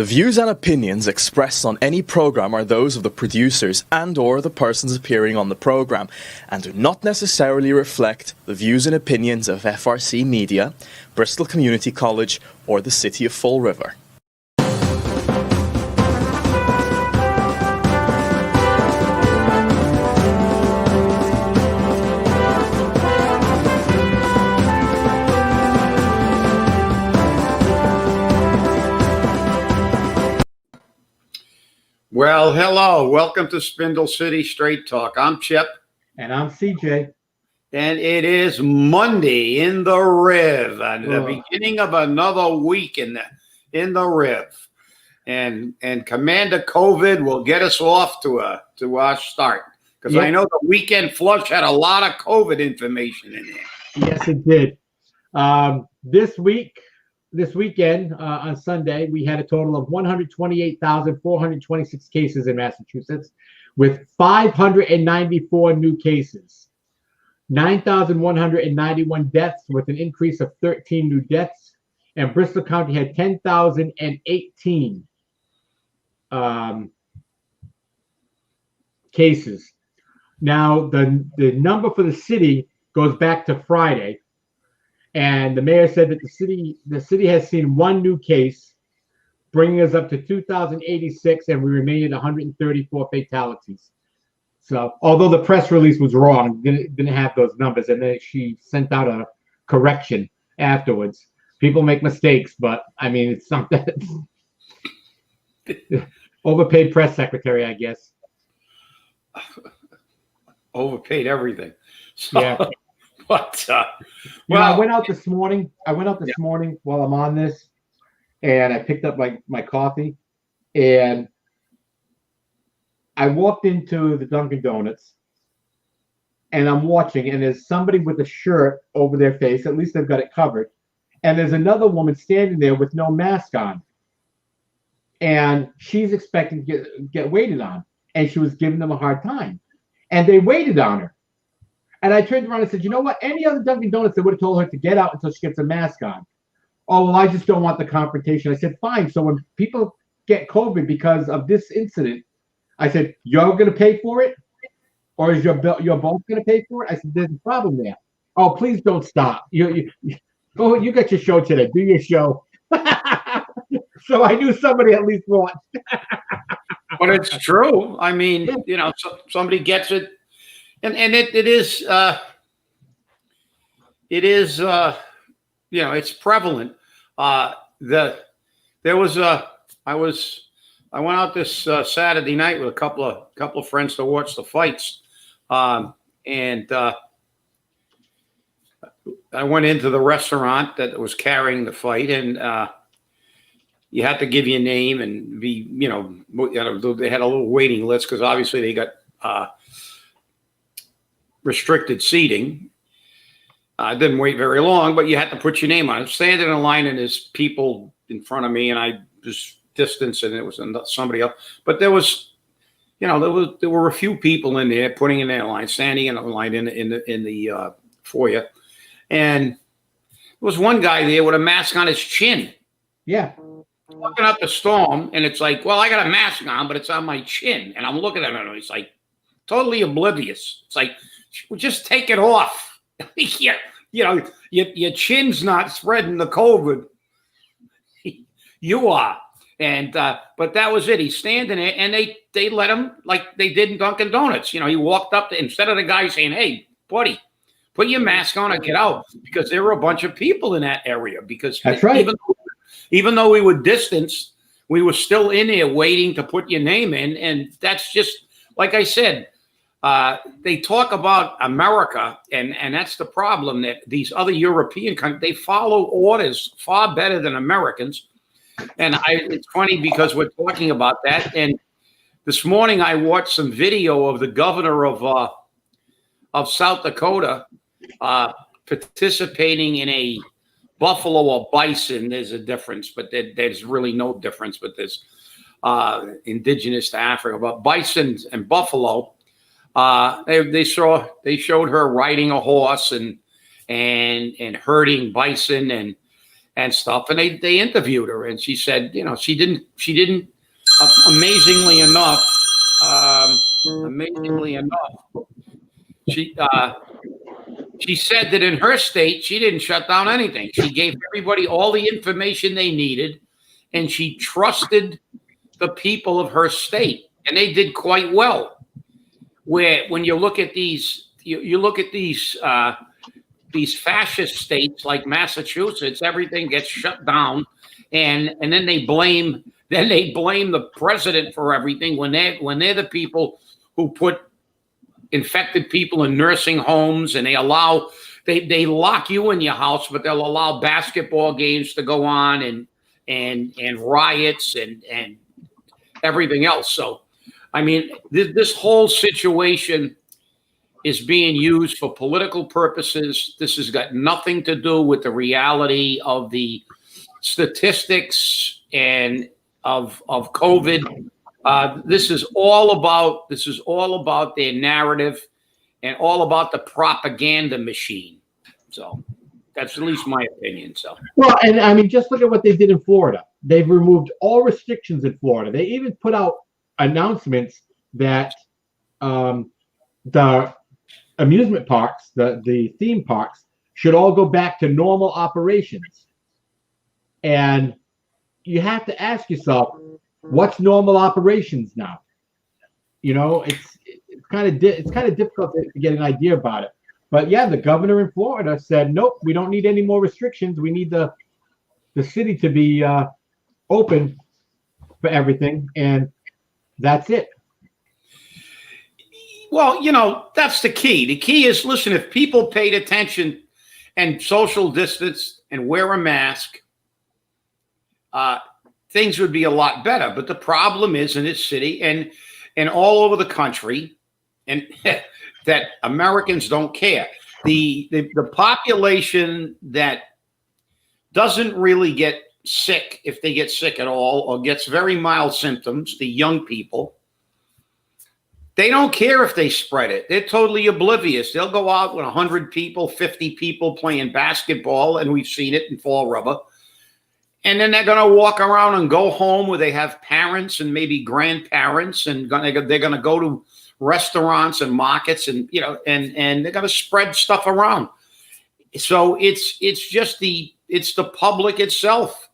The views and opinions expressed on any program are those of the producers and/or the persons appearing on the program and do not necessarily reflect the views and opinions of FRC Media, Bristol Community College, or the City of Fall River. Well, hello. Welcome to Spindle City Straight Talk. I'm Chip. And I'm CJ. And it is Monday in the Riv, and the beginning of another week in the Riv. And Commander COVID will get us off to our start. Because I know the weekend flush had a lot of COVID information in there. Yes, it did. This weekend, on Sunday, we had a total of 128,426 cases in Massachusetts, with 594 new cases, 9,191 deaths, with an increase of 13 new deaths, and Bristol County had 10,018 cases. Now, the number for the city goes back to Friday. And the mayor said that the city has seen one new case, bringing us up to 2,086, and we remain at 134 fatalities. So, although the press release was wrong, didn't have those numbers, and then she sent out a correction afterwards. People make mistakes, but I mean, it's something. Overpaid press secretary, I guess. Overpaid everything. So. Yeah. But I went out this morning. Morning while I'm on this, and I picked up my coffee, and I walked into the Dunkin' Donuts, and I'm watching, and there's somebody with a shirt over their face. At least they've got it covered, and there's another woman standing there with no mask on, and she's expecting to get waited on, and she was giving them a hard time, and they waited on her. And I turned around and said, you know what? Any other Dunkin' Donuts, they would have told her to get out until she gets a mask on. Oh, well, I just don't want the confrontation. I said, fine. So when people get COVID because of this incident, I said, you're going to pay for it? Or is you're both going to pay for it? I said, there's a problem there. Oh, please don't stop. You got your show today. Do your show. So I knew somebody at least watched. But it's true. I mean, somebody gets it. And it is it's prevalent. I went out this Saturday night with a couple of friends to watch the fights, and I went into the restaurant that was carrying the fight, and you had to give your name and be, they had a little waiting list because obviously they got restricted seating. I didn't wait very long, but you had to put your name on it. Standing in a line, and there's people in front of me, and I was distanced, and it was somebody else. But there was, there were a few people in there putting in their line, standing in a line in the foyer, and there was one guy there with a mask on his chin. Yeah. Walking up the storm, and it's like, well, I got a mask on, but it's on my chin, and I'm looking at him, and he's like totally oblivious. It's like, well, just take it off. Your chin's not spreading the COVID. You are. And but that was it. He's standing there, and they let him, like they did in Dunkin' Donuts. He walked up instead of the guy saying, hey, buddy, put your mask on and get out, because there were a bunch of people in that area. Because that's right. Even though we were distanced, we were still in there waiting to put your name in. And that's just, like I said, they talk about America, and that's the problem, that these other European countries, they follow orders far better than Americans. And it's funny because we're talking about that. And this morning I watched some video of the governor of South Dakota participating in a buffalo or bison. There's a difference, but there's really no difference. But there's indigenous to Africa. But bison and buffalo. They showed her riding a horse and herding bison, and stuff. And they interviewed her, and she said, you know, she didn't amazingly enough, she said that in her state, she didn't shut down anything. She gave everybody all the information they needed, and she trusted the people of her state, and they did quite well. Where when you look at these, you look at these fascist states like Massachusetts, everything gets shut down, and then they blame the president for everything when they're the people who put infected people in nursing homes, and they lock you in your house, but they'll allow basketball games to go on and riots and everything else. So, I mean, this whole situation is being used for political purposes. This has got nothing to do with the reality of the statistics and of COVID. This is all about their narrative and all about the propaganda machine. So that's at least my opinion. So, well, and I mean, just look at what they did in Florida. They've removed all restrictions in Florida. They even put out announcements that the amusement parks, the theme parks, should all go back to normal operations. And you have to ask yourself, what's normal operations now? You know, it's kind of difficult to get an idea about it. But yeah, the governor in Florida said, nope, we don't need any more restrictions. We need the city to be open for everything, and that's it. Well, you know, that's the key. The key is, listen, if people paid attention and social distance and wear a mask, things would be a lot better. But the problem is in this city and all over the country, and that Americans don't care. The population that doesn't really get sick, if they get sick at all, or gets very mild symptoms, the young people, they don't care if they spread it. They're totally oblivious. They'll go out with 100 people, 50 people playing basketball, and we've seen it in Fall River. And then they're going to walk around and go home where they have parents and maybe grandparents, and they're going to go to restaurants and markets, and you know, and they're going to spread stuff around. So it's just the public itself,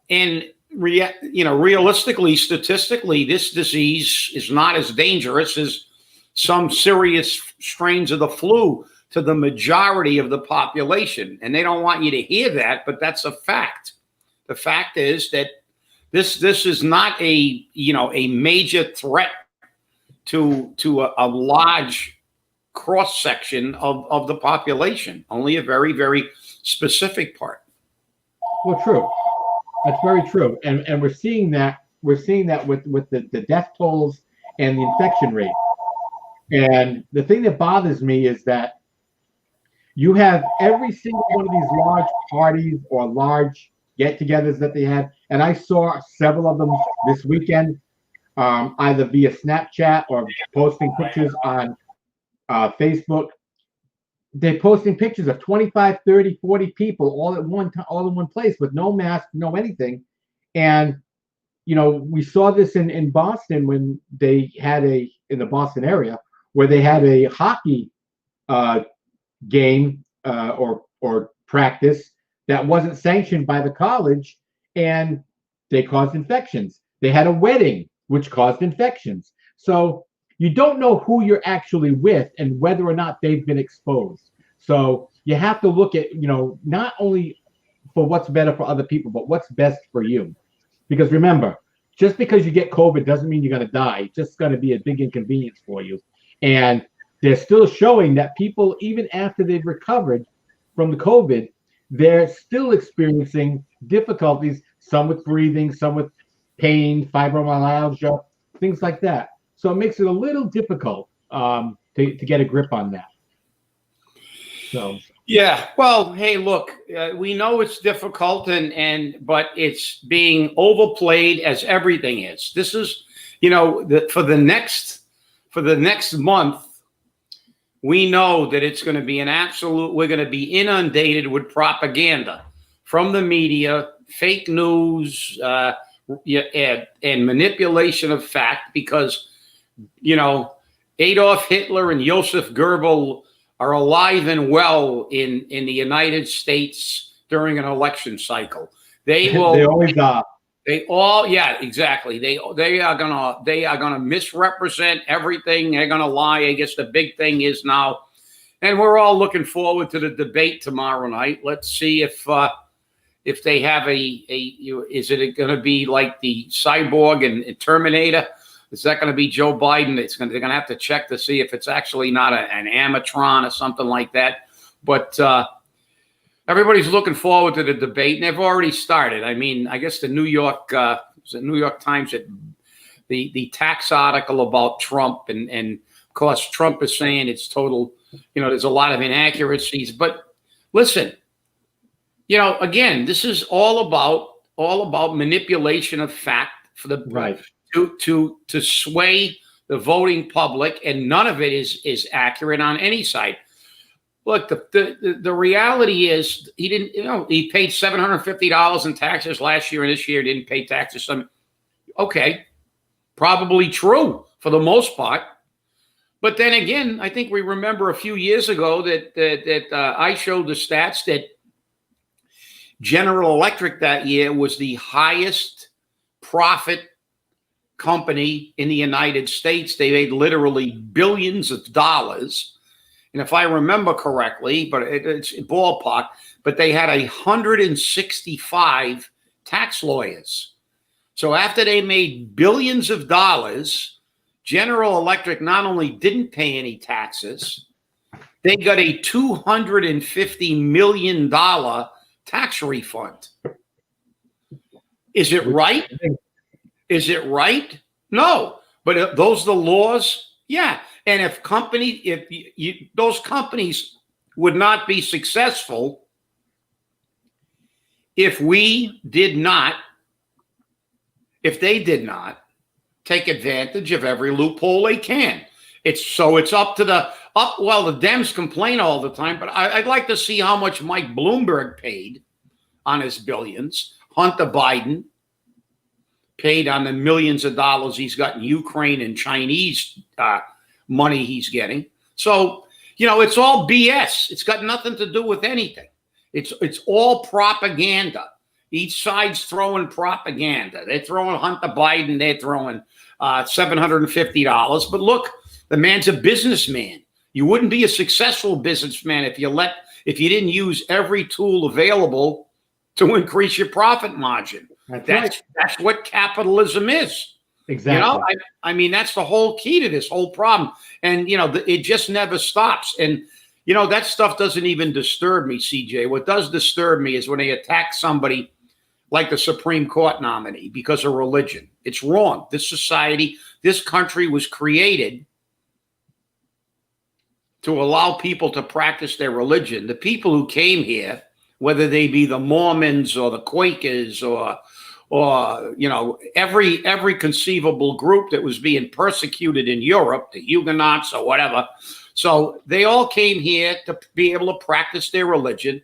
and realistically, statistically, this disease is not as dangerous as some serious strains of the flu to the majority of the population, and they don't want you to hear that, but that's a fact. The fact is that this is not a major threat to a large cross section of the population, only a very, very specific part. Well, true. That's very true. And we're seeing that with the death tolls and the infection rate. And the thing that bothers me is that you have every single one of these large parties or large get-togethers that they had, and I saw several of them this weekend, either via Snapchat or posting pictures on Facebook. They're posting pictures of 25, 30, 40 people all in one place with no mask, no anything. And you know, we saw this in Boston when they had in the Boston area where they had a hockey game or practice that wasn't sanctioned by the college, and they caused infections. They had a wedding which caused infections. So you don't know who you're actually with and whether or not they've been exposed. So you have to look at, not only for what's better for other people, but what's best for you. Because remember, just because you get COVID doesn't mean you're going to die. It's just going to be a big inconvenience for you. And they're still showing that people, even after they've recovered from the COVID, they're still experiencing difficulties, some with breathing, some with pain, fibromyalgia, things like that. So it makes it a little difficult to get a grip on that. So yeah, well, hey, look, we know it's difficult, but it's being overplayed as everything is. This is, for the next month, we know that it's going to be we're going to be inundated with propaganda from the media, fake news, and manipulation of fact, because, Adolf Hitler and Joseph Goebbels are alive and well in the United States during an election cycle. They will. They always are. They all, yeah, exactly. They are gonna misrepresent everything. They're gonna lie. I guess the big thing is now, and we're all looking forward to the debate tomorrow night. Let's see if they have is it going to be like the Cyborg and Terminator? Is that going to be Joe Biden? They're going to have to check to see if it's actually not an animatron or something like that. But everybody's looking forward to the debate, and they've already started. I mean, I guess the New York Times, the tax article about Trump, and of course Trump is saying it's total. There's a lot of inaccuracies. But listen, again, this is all about manipulation of fact for the right. to sway the voting public, and none of it is accurate on any side. Look, the reality is he didn't. He paid $750 in taxes last year, and this year didn't pay taxes. Okay, probably true for the most part. But then again, I think we remember a few years ago that I showed the stats that General Electric that year was the highest profit company in the United States. They made literally billions of dollars. And if I remember correctly, but it's ballpark, but they had 165 tax lawyers. So after they made billions of dollars, General Electric not only didn't pay any taxes, they got a $250 million tax refund. Is it right? Is it right? No. But those are the laws? Yeah. And if those companies would not be successful if they did not take advantage of every loophole they can. It's up to the Dems complain all the time, but I'd like to see how much Mike Bloomberg paid on his billions. Hunter Biden paid on the millions of dollars he's got in Ukraine and Chinese money he's getting. So, it's all BS. It's got nothing to do with anything. It's all propaganda. Each side's throwing propaganda. They're throwing Hunter Biden. They're throwing $750. But look, the man's a businessman. You wouldn't be a successful businessman if you didn't use every tool available to increase your profit margin. That's what capitalism is. Exactly. I mean, that's the whole key to this whole problem. And, it just never stops. And, that stuff doesn't even disturb me, CJ. What does disturb me is when they attack somebody like the Supreme Court nominee because of religion. It's wrong. This society, this country was created to allow people to practice their religion. The people who came here, whether they be the Mormons or the Quakers or every conceivable group that was being persecuted in Europe, the Huguenots or whatever. So they all came here to be able to practice their religion.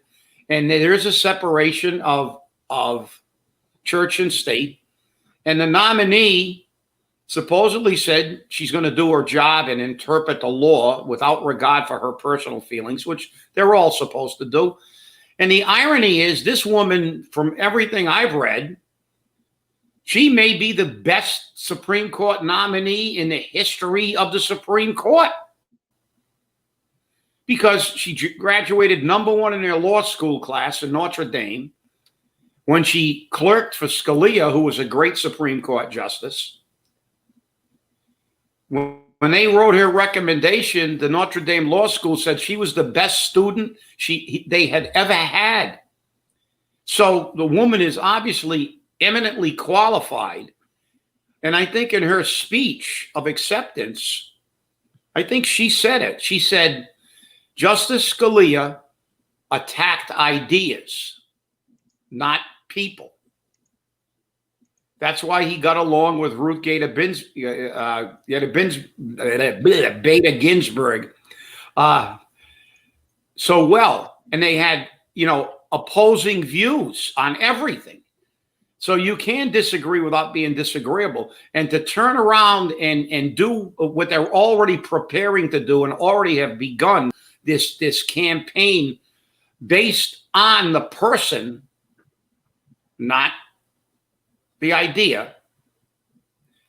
And there's a separation of church and state. And the nominee supposedly said she's going to do her job and interpret the law without regard for her personal feelings, which they're all supposed to do. And the irony is this woman, from everything I've read, she may be the best Supreme Court nominee in the history of the Supreme Court because she graduated #1 in her law school class in Notre Dame when she clerked for Scalia, who was a great Supreme Court justice. When they wrote her recommendation, the Notre Dame Law School said she was the best student they had ever had. So the woman is obviously eminently qualified. And I think in her speech of acceptance, I think she said it. She said, Justice Scalia attacked ideas, not people. That's why he got along with Ruth Bader Ginsburg so well. And they had, opposing views on everything. So you can disagree without being disagreeable. And to turn around and do what they're already preparing to do and already have begun this campaign based on the person, not the idea,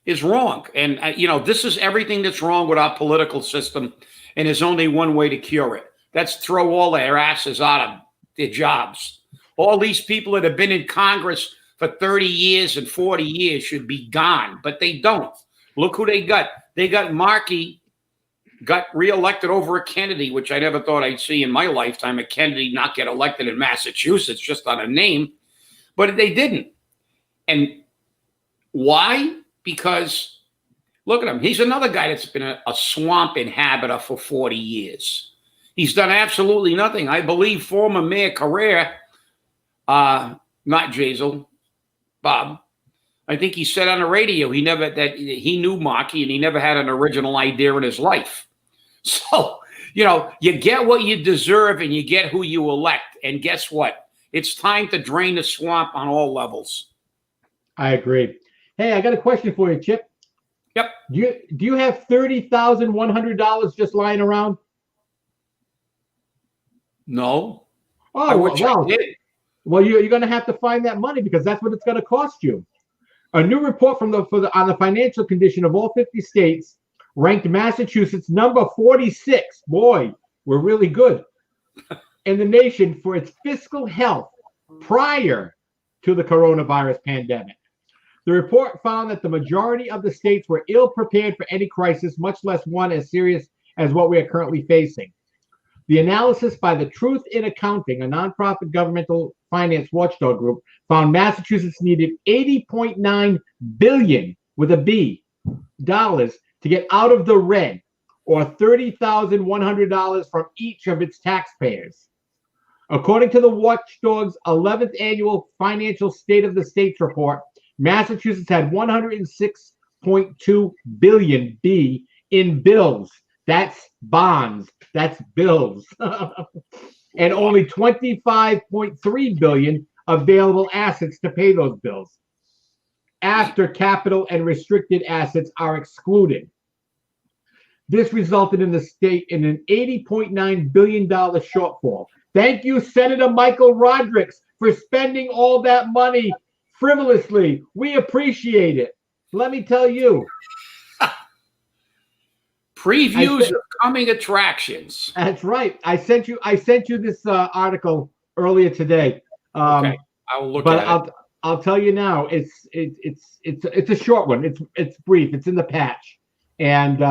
is wrong. And, this is everything that's wrong with our political system. And there's only one way to cure it. That's throw all their asses out of their jobs. All these people that have been in Congress for 30 years and 40 years should be gone, but they don't. Look who they got. They got Markey, got reelected over a Kennedy, which I never thought I'd see in my lifetime, a Kennedy not get elected in Massachusetts just on a name, but they didn't. And why? Because look at him. He's another guy that's been a swamp inhabitor for 40 years. He's done absolutely nothing. I believe former Mayor Carrere, not Jazel, Bob, I think he said on the radio that he knew Markey and he never had an original idea in his life. So, you get what you deserve and you get who you elect. And guess what? It's time to drain the swamp on all levels. I agree. Hey, I got a question for you, Chip. Yep. Do you have $30,100 just lying around? No. Oh, I wish I did. Well, you're going to have to find that money because that's what it's going to cost you. A new report on the financial condition of all 50 states ranked Massachusetts number 46. Boy, we're really good in the nation for its fiscal health prior to the coronavirus pandemic. The report found that the majority of the states were ill prepared for any crisis, much less one as serious as what we are currently facing. The analysis by the Truth in Accounting, a nonprofit governmental finance watchdog group, found Massachusetts needed $80.9 billion with a B dollars to get out of the red, or $30,100 from each of its taxpayers. According to the watchdog's 11th annual financial state of the states report, Massachusetts had $106.2 billion B in bills. That's bonds. That's bills. And only $25.3 billion available assets to pay those bills after capital and restricted assets are excluded. This resulted in the state in an $80.9 billion shortfall. Thank you, Senator Michael Rodrigues, for spending all that money frivolously. We appreciate it. Let me tell you. Previews of coming attractions. That's right. I sent you this article earlier today. Okay, I will look at it. I'll tell you now. It's a short one. It's brief. It's in the patch, and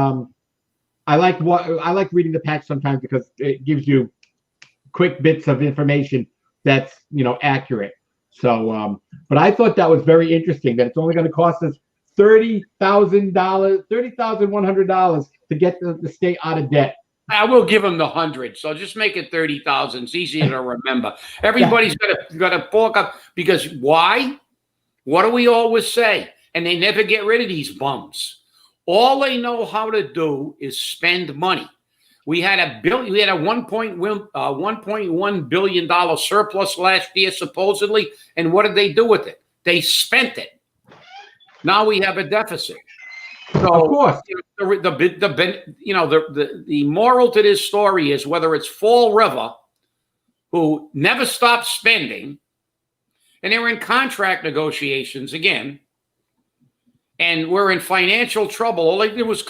I like reading the patch sometimes because it gives you quick bits of information that's accurate. So, but I thought that was very interesting that it's only going to cost us $30,100 to get the state out of debt. I will give them the 100. So just make it 30,000. It's easier to remember. Everybody's got to fork up because why? What do we always say? And they never get rid of these bums. All they know how to do is spend money. We had a $1.1 billion surplus last year, supposedly. And what did they do with it? They spent it. Now we have a deficit. So, of course, the moral to this story is whether it's Fall River, who never stopped spending, and they're in contract negotiations again, and we're in financial trouble. All they did was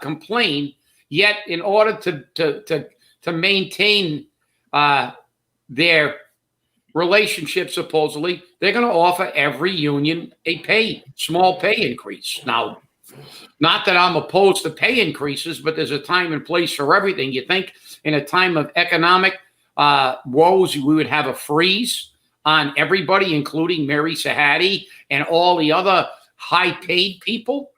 complain. Yet, in order to maintain their relationship, supposedly, they're going to offer every union a small pay increase. Now, not that I'm opposed to pay increases, but there's a time and place for everything. You think in a time of economic woes, we would have a freeze on everybody, including Mary Sahadi and all the other high-paid people?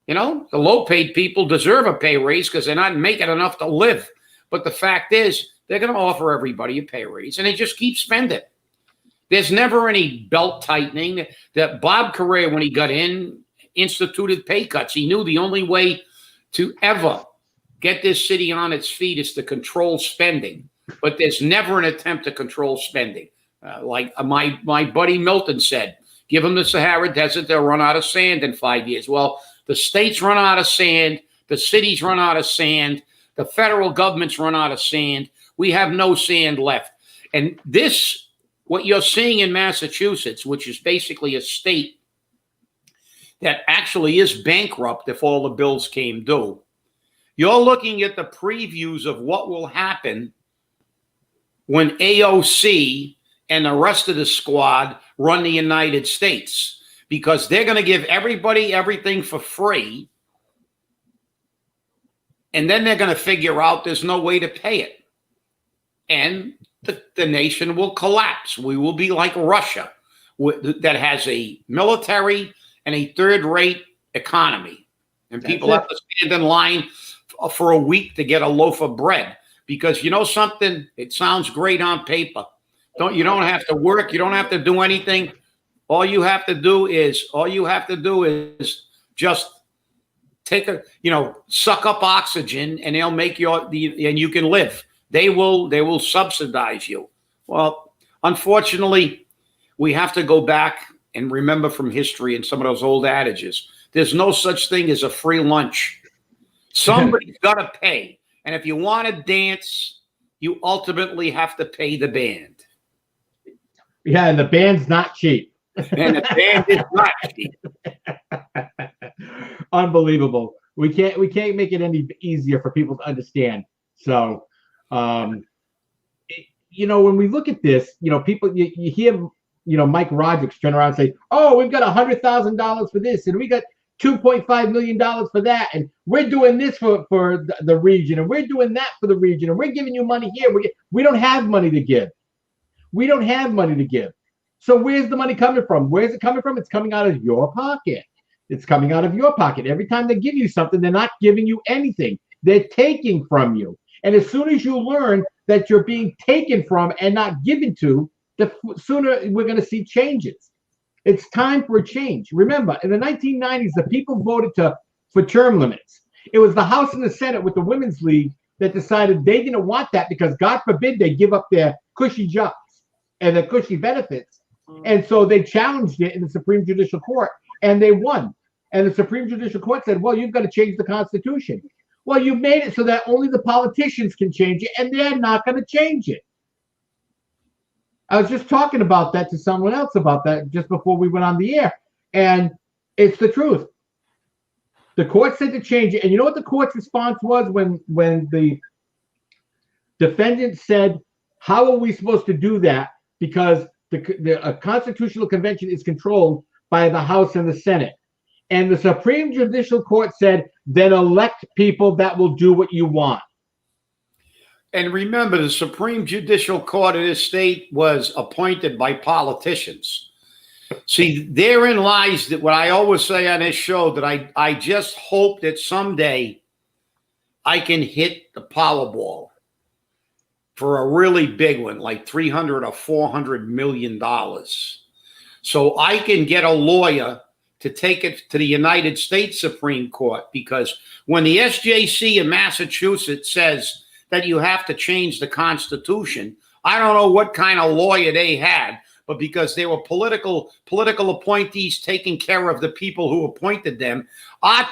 The low-paid people deserve a pay raise because they're not making enough to live. But the fact is, they're going to offer everybody a pay raise, and they just keep spending. There's never any belt tightening. That Bob Carrere, when he got in, instituted pay cuts. He knew the only way to ever get this city on its feet is to control spending. but there's never an attempt to control spending. Like my buddy Milton said, give them the Sahara Desert, they'll run out of sand in 5 years. Well, the states run out of sand, the cities run out of sand, the federal governments run out of sand. We have no sand left. And this, what you're seeing in Massachusetts, which is basically a state that actually is bankrupt if all the bills came due, you're looking at the previews of what will happen when AOC and the rest of the squad run the United States, because they're going to give everybody everything for free. And then they're going to figure out there's no way to pay it. And the nation will collapse. We will be like Russia, that has a military and a third-rate economy. And people have to stand in line for a week to get a loaf of bread. Because you know something? It sounds great on paper. You don't have to work. You don't have to do anything. All you have to do is just take suck up oxygen, and they'll make and you can live. They will subsidize you. Well, unfortunately, we have to go back and remember from history and some of those old adages. There's no such thing as a free lunch. Somebody's got to pay. And if you want to dance, you ultimately have to pay the band. Yeah, and the band's not cheap. And the band is not cheap. Unbelievable. We can't make it any easier for people to understand. So, when we look at this, people, you hear, Mike Roderick turn around and say, "Oh, we've got $100,000 for this, and we got $2.5 million for that, and we're doing this for the region, and we're doing that for the region, and we're giving you money here." We don't have money to give. We don't have money to give. So where's the money coming from? Where's it coming from? It's coming out of your pocket. It's coming out of your pocket. Every time they give you something, they're not giving you anything. They're taking from you. And as soon as you learn that you're being taken from and not given to, the sooner we're going to see changes. It's time for a change. Remember, in the 1990s, the people voted for term limits. It was the House and the Senate with the Women's League that decided they didn't want that, because God forbid they give up their cushy jobs and their cushy benefits. And so they challenged it in the Supreme Judicial Court, and they won. And the Supreme Judicial Court said, well, you've got to change the Constitution. Well, you made it so that only the politicians can change it, and they're not going to change it. I was just talking about that to someone else about that just before we went on the air, and it's the truth. The court said to change it, and you know what the court's response was when the defendant said, how are we supposed to do that? Because the Constitutional Convention is controlled by the House and the Senate. And the Supreme Judicial Court said, then elect people that will do what you want. And remember, the Supreme Judicial Court of this state was appointed by politicians. See, therein lies that what I always say on this show, that I just hope that someday I can hit the Powerball for a really big one, like $300 or $400 million. So I can get a lawyer to take it to the United States Supreme Court, because when the SJC in Massachusetts says that you have to change the Constitution, I don't know what kind of lawyer they had, but because they were political appointees taking care of the people who appointed them, our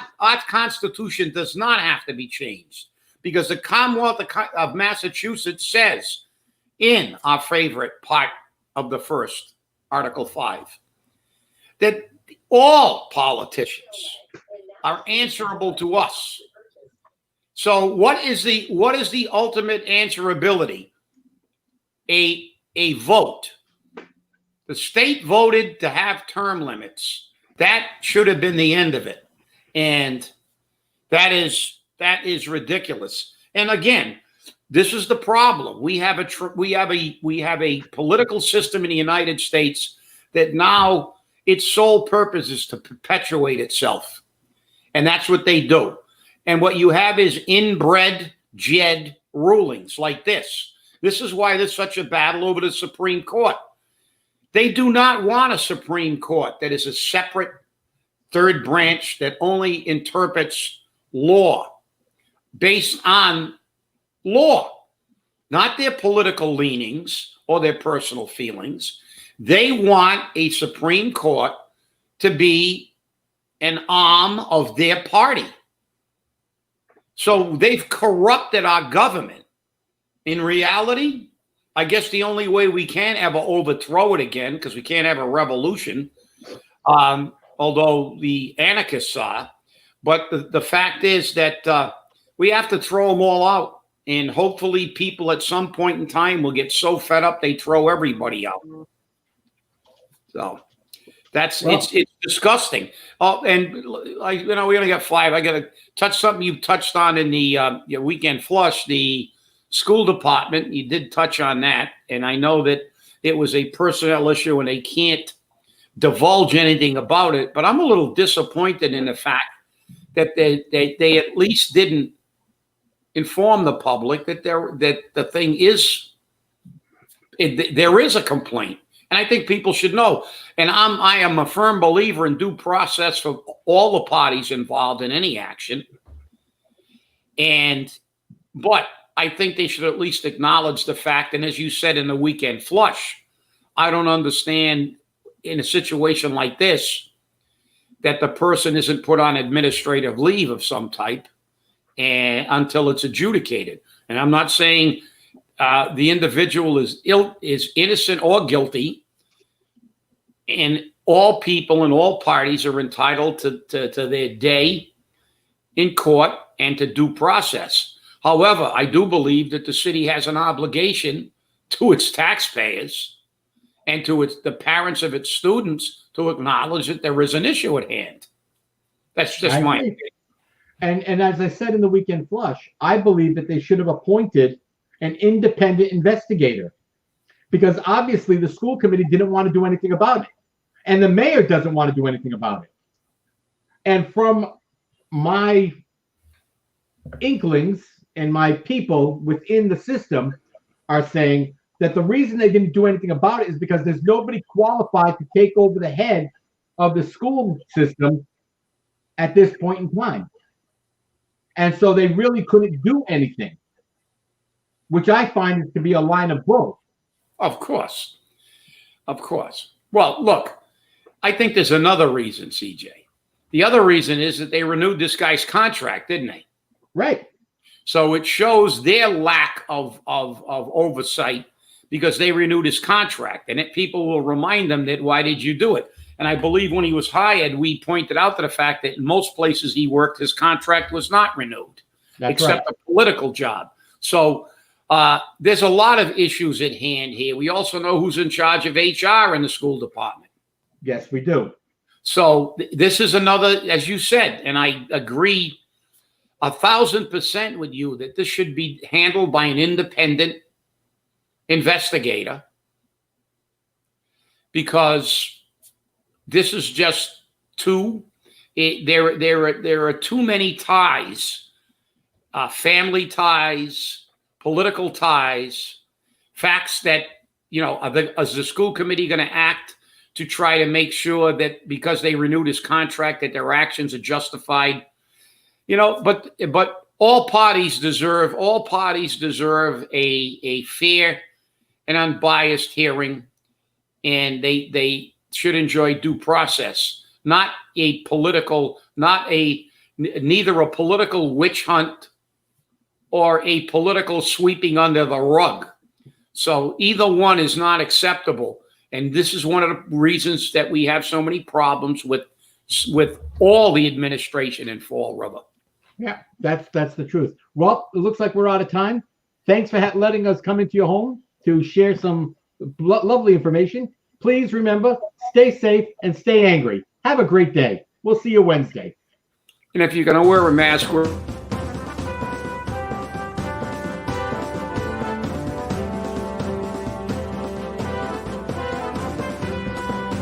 Constitution does not have to be changed, because the Commonwealth of Massachusetts says in our favorite part of the first, Article 5, that all politicians are answerable to us. So what is the ultimate answerability? A vote. The state voted to have term limits. That should have been the end of it. And that is ridiculous. And again, this is the problem. We have a political system in the United States that now its sole purpose is to perpetuate itself. And that's what they do. And what you have is inbred Jed rulings like this. This is why there's such a battle over the Supreme Court. They do not want a Supreme Court that is a separate third branch that only interprets law based on law. not their political leanings or their personal feelings. They want a Supreme Court to be an arm of their party. So they've corrupted our government. In reality, I guess the only way we can ever overthrow it again, because we can't have a revolution, although the anarchists are, but the fact is that we have to throw them all out. And hopefully people at some point in time will get so fed up they throw everybody out. So it's disgusting. Oh, and we only got 5. I got to touch something you touched on in the weekend flush, the school department. You did touch on that, and I know that it was a personnel issue and they can't divulge anything about it. But I'm a little disappointed in the fact that they at least didn't inform the public that the thing is there is a complaint. And I think people should know. And I am a firm believer in due process for all the parties involved in any action. But I think they should at least acknowledge the fact. And as you said in the weekend flush, I don't understand in a situation like this that the person isn't put on administrative leave of some type until it's adjudicated. And I'm not saying the individual is innocent or guilty, and all people and all parties are entitled to their day in court and to due process. However, I do believe that the city has an obligation to its taxpayers and to the parents of its students to acknowledge that there is an issue at hand. That's just my opinion. And as I said in the weekend flush, I believe that they should have appointed an independent investigator, because obviously the school committee didn't want to do anything about it. And the mayor doesn't want to do anything about it. And from my inklings and my people within the system are saying that the reason they didn't do anything about it is because there's nobody qualified to take over the head of the school system at this point in time. And so they really couldn't do anything, which I find to be a line of bull. Of course. Of course. Well, look, I think there's another reason, CJ. The other reason is that they renewed this guy's contract, didn't they? Right. So it shows their lack of oversight, because they renewed his contract, and people will remind them that, why did you do it? And I believe when he was hired, we pointed out to the fact that in most places he worked, his contract was not renewed, except a political job. So there's a lot of issues at hand here. We also know who's in charge of HR in the school department. Yes, we do. So this is another, as you said, and I agree 1,000% with you that this should be handled by an independent investigator, because this is just there are too many ties, family ties, political ties, facts that, is the school committee going to act to try to make sure that because they renewed his contract that their actions are justified? But all parties deserve a fair and unbiased hearing, and they should enjoy due process, not neither a political witch hunt or a political sweeping under the rug. So either one is not acceptable. And this is one of the reasons that we have so many problems with all the administration in Fall River. Yeah, that's the truth. Well, it looks like we're out of time. Thanks for letting us come into your home to share some lovely information. Please remember, stay safe and stay angry. Have a great day. We'll see you Wednesday. And if you're going to wear a mask,